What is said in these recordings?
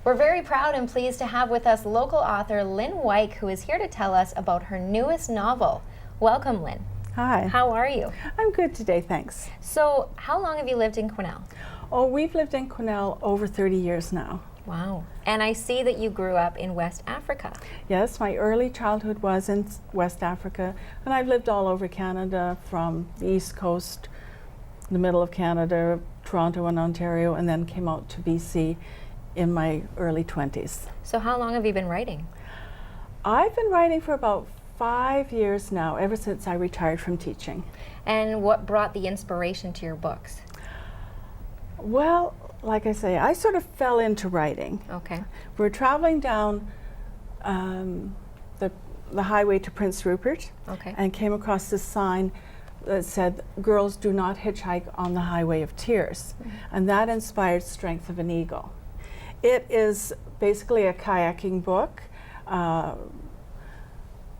We're very proud and pleased to have with us local author Lin Weich, who is here to tell us about her newest novel. Welcome, Lin. Hi. How are you? I'm good today, thanks. So, how long have you lived in Quesnel? Oh, we've lived in Quesnel over 30 years now. Wow. And I see that you grew up in West Africa. Yes, my early childhood was in West Africa, and I've lived all over Canada, from the East Coast, the middle of Canada, Toronto and Ontario, and then came out to BC in my early 20s. So how long have you been writing? I've been writing for about 5 years now, ever since I retired from teaching. And what brought the inspiration to your books? Well, like I say, I sort of fell into writing. Okay. We were traveling down the highway to Prince Rupert, Okay. and came across this sign that said, "Girls do not hitchhike on the highway of tears." And that inspired Strength of an Eagle. It is basically a kayaking book. A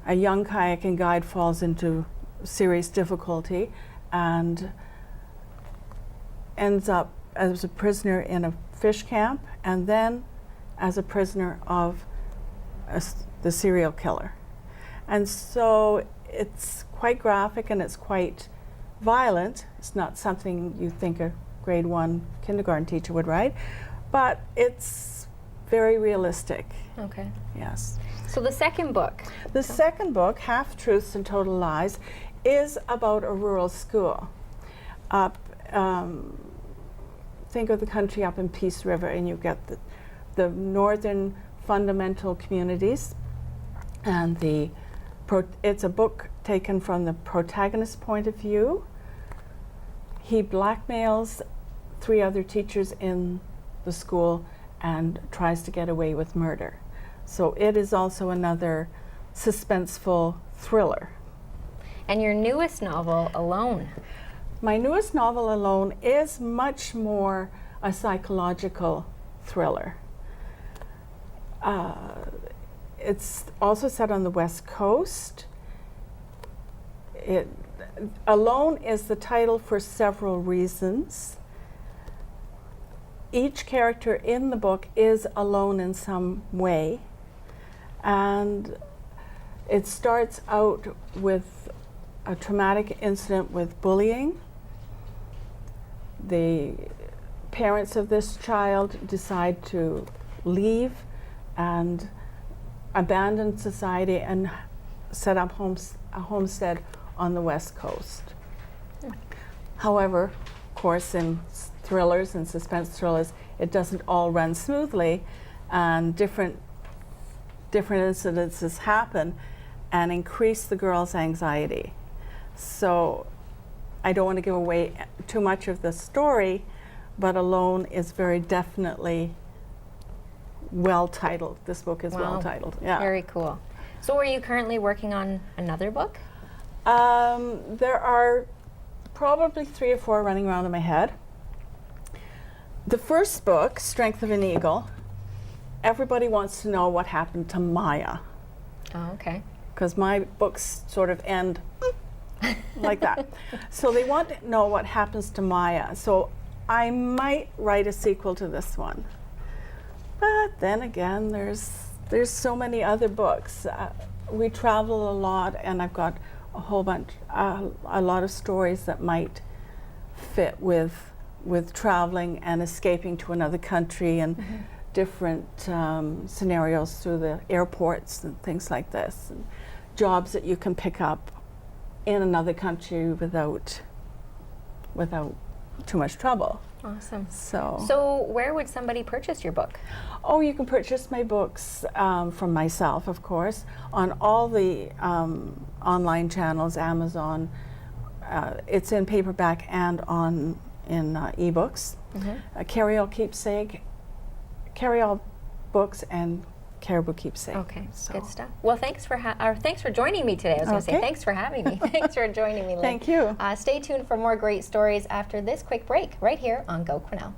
young kayaking guide falls into serious difficulty and ends up as a prisoner in a fish camp, and then as a prisoner of the serial killer. And so it's quite graphic and it's quite violent. It's not something you think a grade 1 kindergarten teacher would write, but it's very realistic. Okay. Yes. So the second book. The second book, Half Truths and Total Lies, is about a rural school. Think of the country up in Peace River, and you get the northern fundamental communities, and it's a book taken from the protagonist's point of view. He blackmails 3 other teachers in the school and tries to get away with murder. So it is also another suspenseful thriller. And your newest novel, Alone. My newest novel, Alone, is much more a psychological thriller. It's also set on the West Coast. Alone is the title for several reasons. Each character in the book is alone in some way, and it starts out with a traumatic incident with bullying. The parents of this child decide to leave and abandon society and set up a homestead on the West Coast. However, of course, in thrillers and suspense thrillers, it doesn't all run smoothly, and different incidences happen and increase the girl's anxiety. So I don't want to give away too much of the story, but Alone is very definitely well titled. This book is well titled. Yeah. Very cool. So are you currently working on another book? There are probably 3 or 4 running around in my head. The first book, Strength of an Eagle, everybody wants to know what happened to Maya, Oh, okay. because my books sort of end like that. So they want to know what happens to Maya. So I might write a sequel to this one. But then again, there's so many other books. We travel a lot, and I've got a whole bunch, a lot of stories that might fit with traveling and escaping to another country, and different scenarios through the airports and things like this, and jobs that you can pick up in another country without too much trouble. Awesome. So where would somebody purchase your book? Oh, you can purchase my books from myself, of course, on all the online channels, Amazon. It's in paperback and in ebooks. Carry All Keepsake, Carry All Books, and Caribou Keepsake. Okay, So. good stuff. Well, thanks for joining me today. I was going to say thanks for having me. Thanks for joining me, Lin. Thank you. Stay tuned for more great stories after this quick break right here on Go Quesnel.